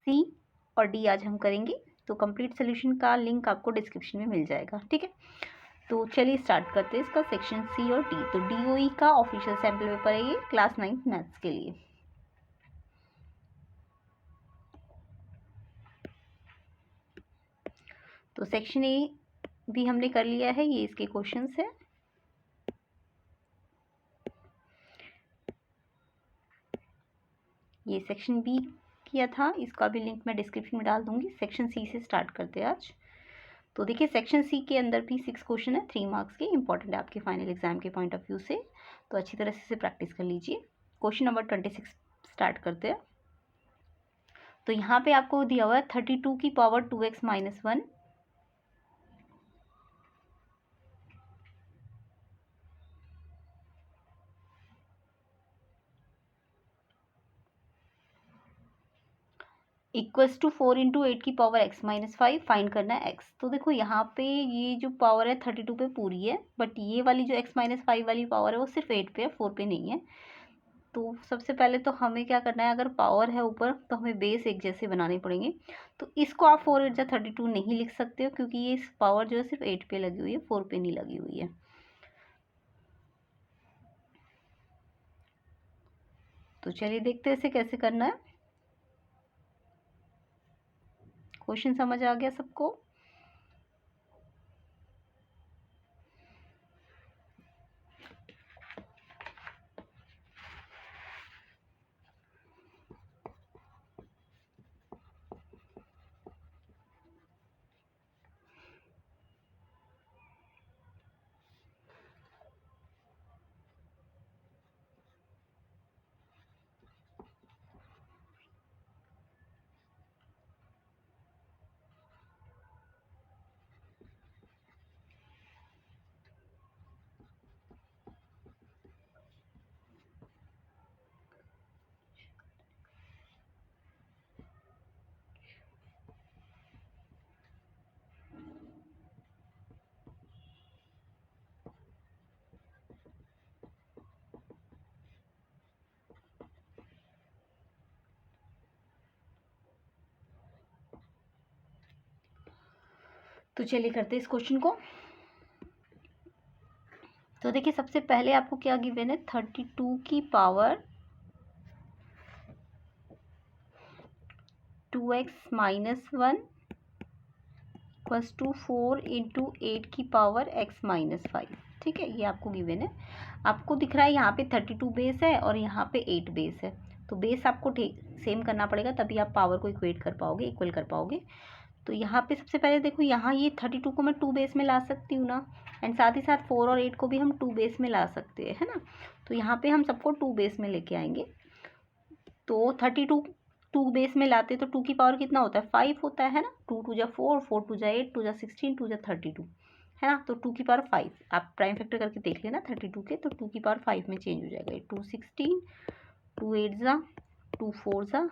सी और डी आज हम करेंगे। तो कंप्लीट सोल्यूशन का लिंक आपको डिस्क्रिप्शन में मिल जाएगा, ठीक है। तो चलिए स्टार्ट करते हैं इसका सेक्शन सी और डी। तो डीओई का ऑफिशियल सैम्पल पेपर है ये क्लास 9th मैथ्स के लिए। तो सेक्शन ए भी हमने कर लिया है, ये इसके क्वेश्चंस है। ये सेक्शन बी किया था, इसका भी लिंक मैं डिस्क्रिप्शन में डाल दूंगी। सेक्शन सी से स्टार्ट करते हैं आज। तो देखिए सेक्शन सी के अंदर भी 6 क्वेश्चन है, 3 मार्क्स के, इंपॉर्टेंट है आपके फाइनल एग्जाम के पॉइंट ऑफ व्यू से। तो अच्छी तरह से इसे प्रैक्टिस कर लीजिए। क्वेश्चन नंबर 26 स्टार्ट करते हैं। तो यहाँ पे आपको दिया हुआ है 32 की power 2x minus 1 equals to 4 into 8 की पावर x माइनस 5 फाइंड करना है x। तो देखो यहाँ पे ये जो पावर है 32 पे पूरी है, बट ये वाली जो x माइनस 5 वाली पावर है वो सिर्फ 8 पे है, 4 पे नहीं है। तो सबसे पहले तो हमें क्या करना है, अगर पावर है ऊपर तो हमें बेस एक जैसे बनाने पड़ेंगे। तो इसको आप 4 8 32 नहीं लिख सकते हो, क्योंकि ये पावर जो है सिर्फ 8 पे लगी हुई है, 4 पे नहीं लगी हुई है। तो चलिए देखते हैं इसे कैसे करना है। क्वेश्चन समझ आ गया सबको? तो चलिए करते हैं इस क्वेश्चन को। तो देखिए सबसे पहले आपको क्या गिवन है, 32 की power 2x minus 1 equals to 4 into 8 की पावर x माइनस 5, ठीक है। ये आपको गिवन है। आपको दिख रहा है यहाँ पे 32 बेस है और यहाँ पे 8 बेस है। तो बेस आपको ठीक सेम करना पड़ेगा, तभी आप पावर को इक्वेट कर पाओगे, इक्वल कर पाओगे। तो यहाँ पे सबसे पहले देखो, यहाँ ये 32 को मैं 2 बेस में ला सकती हूँ ना, एंड साथ ही साथ 4 और 8 को भी हम 2 बेस में ला सकते हैं, है ना। तो यहाँ पे हम सबको 2 बेस में लेके आएंगे। तो 32 2 बेस में लाते तो 2 की पावर कितना होता है, 5 होता है ना। 2 2 जा 4, 4 2 जा 8, 2 जा 16, 2 जा 32, है ना। तो 2 की पावर 5 आप प्राइम फैक्टर करके देख लेना 32 के, तो 2 की पावर 5 में चेंज हो जाएगा। 2 16, 2 8 जा, 2 4 जा,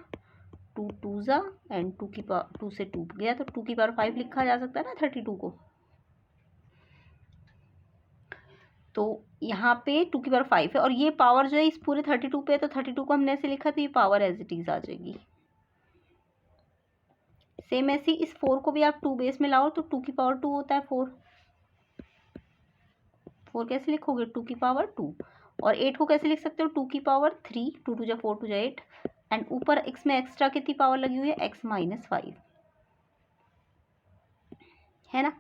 2 2 जा, एंड 2 की पावर 2 से 2 गया, तो 2 की पावर 5 लिखा जा सकता है ना 32 को। तो यहाँ पे 2 की पावर 5 है, और ये पावर जो है इस पूरे 32 पे है, तो 32 को हमने ऐसे लिखा, तो ये पावर एज इट इज आ जाएगी। सेम ऐसी इस 4 को भी आप 2 बेस में लाओ तो 2 की पावर 2 होता है 4। 4 कैसे लिखोगे, 2 की पावर 2। और 8 को कैसे लिख सकते हो, 2 की पावर 3, 2 2 जा 4, 2 जा 8, एंड ऊपर x में एक्स्ट्रा कितनी पावर लगी हुई है, x माइनस 5, है ना।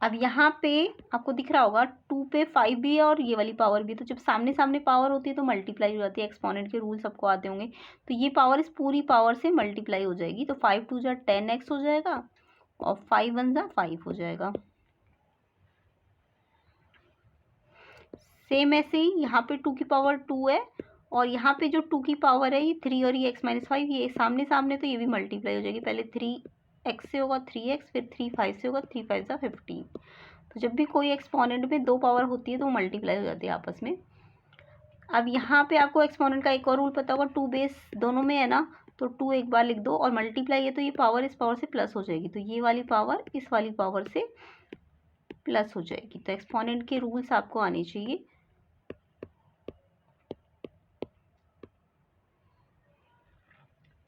अब यहाँ पे आपको दिख रहा होगा 2 पे 5 भी है और ये वाली पावर भी है। तो जब सामने सामने पावर होती है तो मल्टीप्लाई हो जाती है, एक्सपोनेंट के रूल सबको आते होंगे। तो ये पावर इस पूरी पावर से मल्टीप्लाई हो जाएगी, तो 5 2 जा 10x हो जाएगा और 5 1 जा 5 हो जाएगा। सेम ऐसे ही यहाँ पे 2 की पावर 2 है, और यहाँ पे जो 2 की पावर है ये 3 और ये x माइनस 5, ये सामने सामने, तो ये भी मल्टीप्लाई हो जाएगी। पहले 3x से होगा 3x, फिर 3 5 से होगा 3 5 जा 15। तो जब भी कोई एक्सपोनेंट में 2 पावर होती है तो वो मल्टीप्लाई हो जाती है आपस में। अब यहाँ पे आपको एक्सपोनेंट का एक और रूल पता होगा, 2 बेस दोनों में है ना, तो 2 एक बार लिख दो, और मल्टीप्लाई है तो ये पावर इस पावर से प्लस हो जाएगी, तो ये वाली पावर इस वाली पावर से प्लस हो जाएगी। तो एक्सपोनेंट के रूल्स आपको आने चाहिए।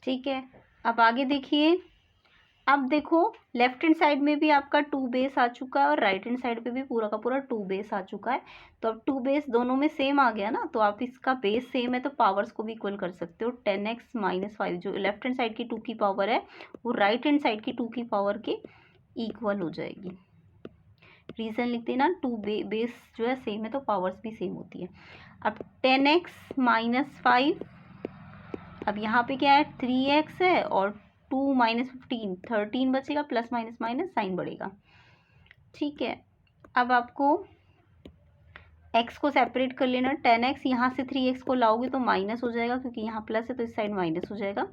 ठीक है, अब आगे देखिए, अब देखो लेफ्ट हैंड साइड में भी आपका 2 बेस आ चुका है और राइट हैंड साइड पे भी पूरा का पूरा 2 बेस आ चुका है। तो अब 2 बेस दोनों में सेम आ गया ना, तो आप इसका बेस सेम है तो पावर्स को भी इक्वल कर सकते हो। 10x - 5 जो लेफ्ट हैंड साइड की 2 की पावर है वो राइट हैंड साइड की 2 की पावर के इक्वल हो जाएगी। रीज़न लिखते हैं ना, 2 बेस जो है सेम है तो पावर्स भी सेम होती है। अब 10x - 5, अब यहाँ पे क्या है 3x है और 2 - 15 13 बचेगा, प्लस माइनस माइनस साइन बढ़ेगा। ठीक है, अब आपको x को सेपरेट कर लेना। 10x यहाँ से 3x को लाओगे तो माइनस हो जाएगा, क्योंकि यहाँ प्लस है तो इस साइड माइनस हो जाएगा।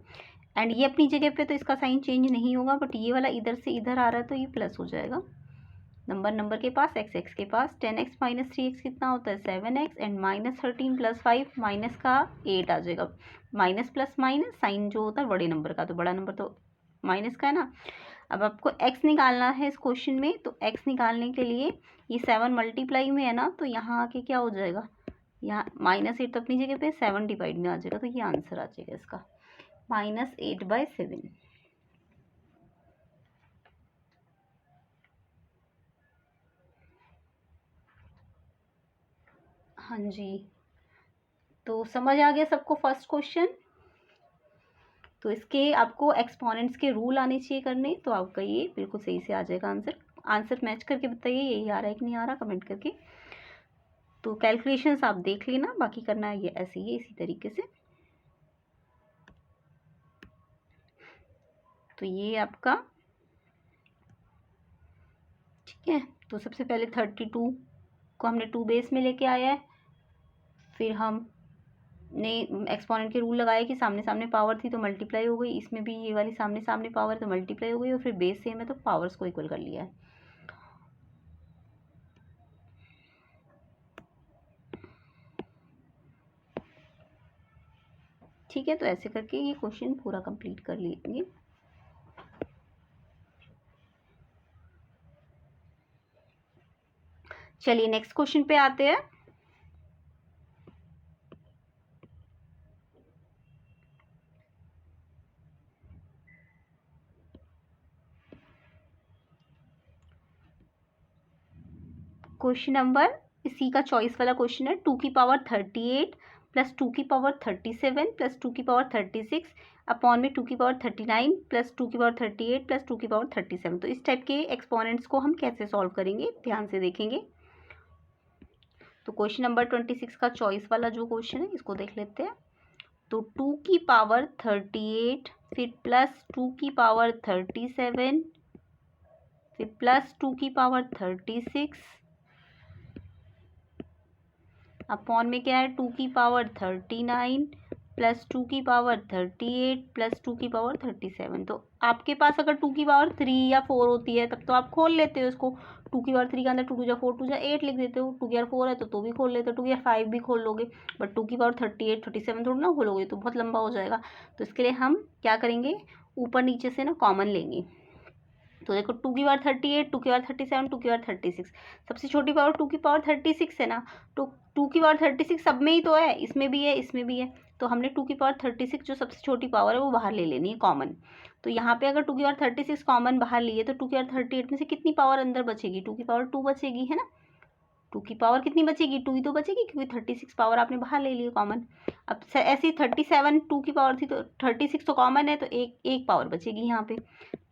एंड ये अपनी जगह पे तो इसका साइन चेंज नहीं होगा, बट ये वाला इधर से इधर आ रहा है तो ये प्लस हो जाएगा। नंबर के पास x के पास 10x - 3x कितना होता है 7x, एंड -13 + 5 माइनस का 8 आ जाएगा। माइनस प्लस माइनस साइन जो होता है बड़े नंबर का, तो बड़ा नंबर तो माइनस का है ना। अब आपको x निकालना है इस क्वेश्चन में, तो x निकालने के लिए ये 7 मल्टीप्लाई में है ना, तो यहाँ आके क्या हो जाएगा, यहाँ -8 तो अपनी जगह पे 7 डिवाइड में आ जाएगा, तो ये आंसर आ जाएगा इसका -8/7। हाँ जी, तो समझ आ गया सबको फर्स्ट क्वेश्चन। तो इसके आपको एक्सपोनेंट्स के रूल आने चाहिए करने, तो आपका ये बिल्कुल सही से आ जाएगा आंसर मैच करके बताइए यही आ रहा है कि नहीं आ रहा, कमेंट करके। तो कैलकुलेशंस आप देख लेना, बाकी करना है ये ऐसे ही इसी तरीके से। तो ये आपका ठीक है। तो सबसे पहले 32 को हमने 2 बेस में लेके आया है, फिर हमने एक्सपोनेंट के रूल लगाए कि सामने सामने पावर थी तो मल्टीप्लाई हो गई, इसमें भी ये वाली सामने सामने पावर है तो मल्टीप्लाई हो गई, और फिर बेस सेम है तो पावर्स को इक्वल कर लिया है। ठीक है, तो ऐसे करके ये क्वेश्चन पूरा कंप्लीट कर लेंगे। चलिए नेक्स्ट क्वेश्चन पे आते हैं। क्वेश्चन नंबर इसी का चॉइस वाला क्वेश्चन है। 2 की पावर 38 प्लस 2 की पावर 37 प्लस 2 की पावर 36 अपॉन में 2 की पावर 39 प्लस 2 की पावर 38 प्लस 2 की पावर 37। तो इस टाइप के एक्सपोनेंट्स को हम कैसे सॉल्व करेंगे, ध्यान से देखेंगे। तो क्वेश्चन नंबर 26 का चॉइस वाला जो क्वेश्चन है इसको देख लेते हैं। तो 2 की पावर 38 फिर प्लस 2 की पावर 37 फिर प्लस 2 की पावर 36 अपॉन में क्या है 2 की पावर 39 प्लस 2 की पावर 38 प्लस 2 की पावर 37। तो आपके पास अगर 2 की पावर 3 या 4 होती है तब तो आप खोल लेते हो इसको। 2 की पावर 3 के अंदर 2 2 4 2 8 लिख देते हो। 2 की पावर 4 है तो भी खोल लेते हो, 2 की पावर 5 भी खोल लोगे, बट 2 की पावर 38 37 थोड़ा ना खोलोगे, तो बहुत लंबा हो जाएगा। तो इसके लिए हम क्या करेंगे, ऊपर नीचे से ना कॉमन लेंगे। तो देखो 2 की पावर 38, 2 की पावर 37, 2 की पावर 36, सबसे छोटी पावर 2 की पावर 36 है ना, तो 2 की पावर 36 सब में ही तो है, इसमें भी है इसमें भी है, तो हमने 2 की पावर 36 जो सबसे छोटी पावर है वो बाहर ले लेनी है कॉमन। तो यहाँ पे अगर 2 की पावर 36 कॉमन बाहर लिए तो 2 की पावर 38 में से कितनी पावर अंदर बचेगी, 2 की पावर 2 बचेगी, है ना। 2 की पावर कितनी बचेगी, 2 ही तो बचेगी, क्योंकि 36 पावर आपने बाहर ले ली है कॉमन। अब ऐसी 37 2 की पावर थी तो 36 तो कॉमन है, तो एक पावर बचेगी यहाँ पे।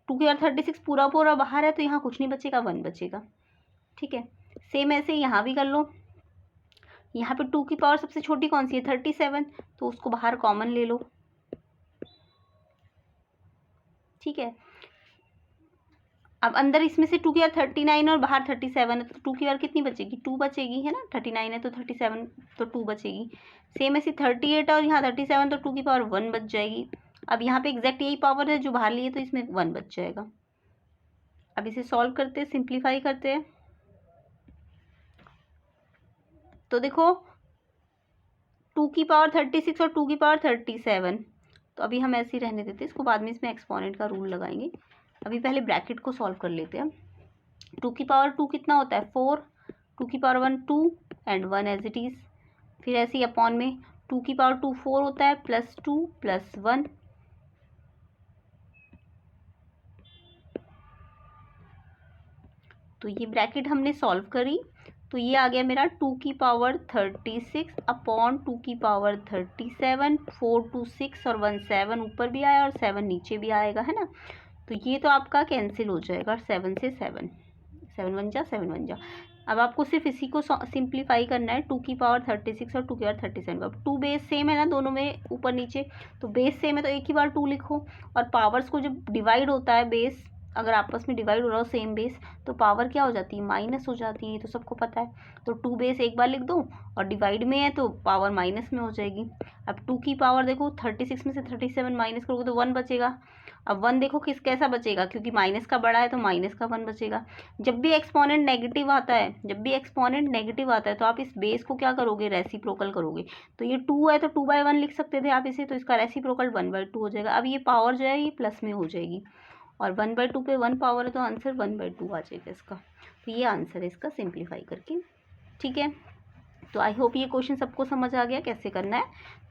2 की पावर 36 पूरा पूरा बाहर है तो यहाँ कुछ नहीं बचेगा, 1 बचेगा। ठीक है, सेम ऐसे यहाँ भी कर लो। यहाँ पे 2 की पावर सबसे छोटी कौन सी है 37, तो उसको बाहर कॉमन ले लो। ठीक है, अब अंदर इसमें से 2 की पावर 39 और बाहर 37 है, तो 2 की पावर कितनी बचेगी 2 बचेगी, है ना। 39 है तो 37 तो 2 बचेगी। सेम ऐसे 38 और यहाँ 37 तो 2 की पावर 1 बच जाएगी। अब यहाँ पे एग्जैक्ट यही पावर है जो बाहर लिए, तो इसमें 1 बच जाएगा। अब इसे सॉल्व करते हैं, सिंप्लीफाई करते हैं। तो देखो 2 की पावर 36 और 2 की पावर 37, तो अभी हम ऐसे ही रहने देते हैं इसको, बाद में इसमें एक्सपोनेंट का रूल लगाएंगे। अभी पहले ब्रैकेट को सॉल्व कर लेते हैं। 2 की पावर 2 कितना होता है 4, 2 की power 1 2 and 1 as it is. फिर ऐसे ही अपॉन में 2 की पावर 2 4 होता है, प्लस 2 प्लस 1 तो ये ब्रैकेट हमने सॉल्व करी, तो ये आ गया मेरा 2 की पावर 36 अपॉन 2 की पावर 37, 4 2 6 और 1 7 ऊपर भी आया और 7 नीचे भी आएगा, है ना। तो ये तो आपका कैंसिल हो जाएगा, 7 से 7, 7 1 जा 7 1 जा। अब आपको सिर्फ इसी को सिंप्लीफाई करना है, 2 की पावर 36 और 2 की पावर 37। अब 2 बेस सेम है ना दोनों में, ऊपर नीचे, तो बेस सेम है तो एक ही बार 2 लिखो। और पावर्स को जब डिवाइड होता है बेस, अगर आपस में डिवाइड हो रहा हो सेम बेस, तो पावर क्या हो जाती है, माइनस हो जाती है, ये तो सबको पता है। तो 2 बेस एक बार लिख दो और डिवाइड में है तो पावर माइनस में हो जाएगी। अब 2 की पावर देखो 36 में से 37 माइनस करोगे तो 1 बचेगा। अब 1 देखो कैसा बचेगा, क्योंकि माइनस का बड़ा है तो माइनस का 1 बचेगा। जब भी एक्सपोनेंट नेगेटिव आता है, तो आप इस बेस को क्या करोगे, रेसिप्रोकल करोगे। तो ये 2 है तो 2/1 लिख सकते थे आप इसे, तो इसका रेसिप्रोकल 1/2 हो जाएगा। अब ये पावर जो है ये प्लस में हो जाएगी, और 1/2 पे 1 पावर है तो आंसर 1/2 आ जाएगा इसका। तो ये आंसर है इसका सिंप्लीफाई करके, ठीक है। तो आई होप ये क्वेश्चन सबको समझ आ गया कैसे करना है।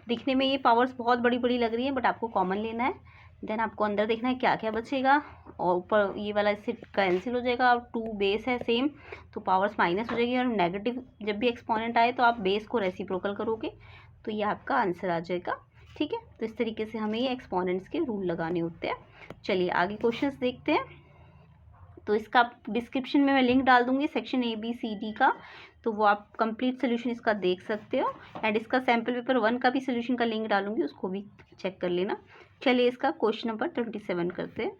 दिखने में ये पावर्स बहुत बड़ी बड़ी लग रही है, बट आपको कॉमन लेना है। देन आपको अंदर देखना है क्या क्या बचेगा, और ऊपर ये वाला इससे कैंसिल हो जाएगा। और 2 बेस है सेम, तो पावर्स माइनस हो जाएगी। और नेगेटिव जब भी एक्सपोनेंट आए तो आप बेस को रेसिप्रोकल करोगे, तो ये आपका आंसर आ जाएगा, ठीक है। तो इस तरीके से हमें ये एक्सपोनेंट्स के रूल लगाने होते हैं। चलिए आगे क्वेश्चंस देखते हैं। तो इसका डिस्क्रिप्शन में मैं लिंक डाल दूंगी सेक्शन ABCD का, तो वो आप कंप्लीट सोल्यूशन इसका देख सकते हो। एंड इसका सैम्पल पेपर 1 का भी सोल्यूशन का लिंक डालूंगी, उसको भी चेक कर लेना। चलिए इसका क्वेश्चन नंबर 27 करते हैं।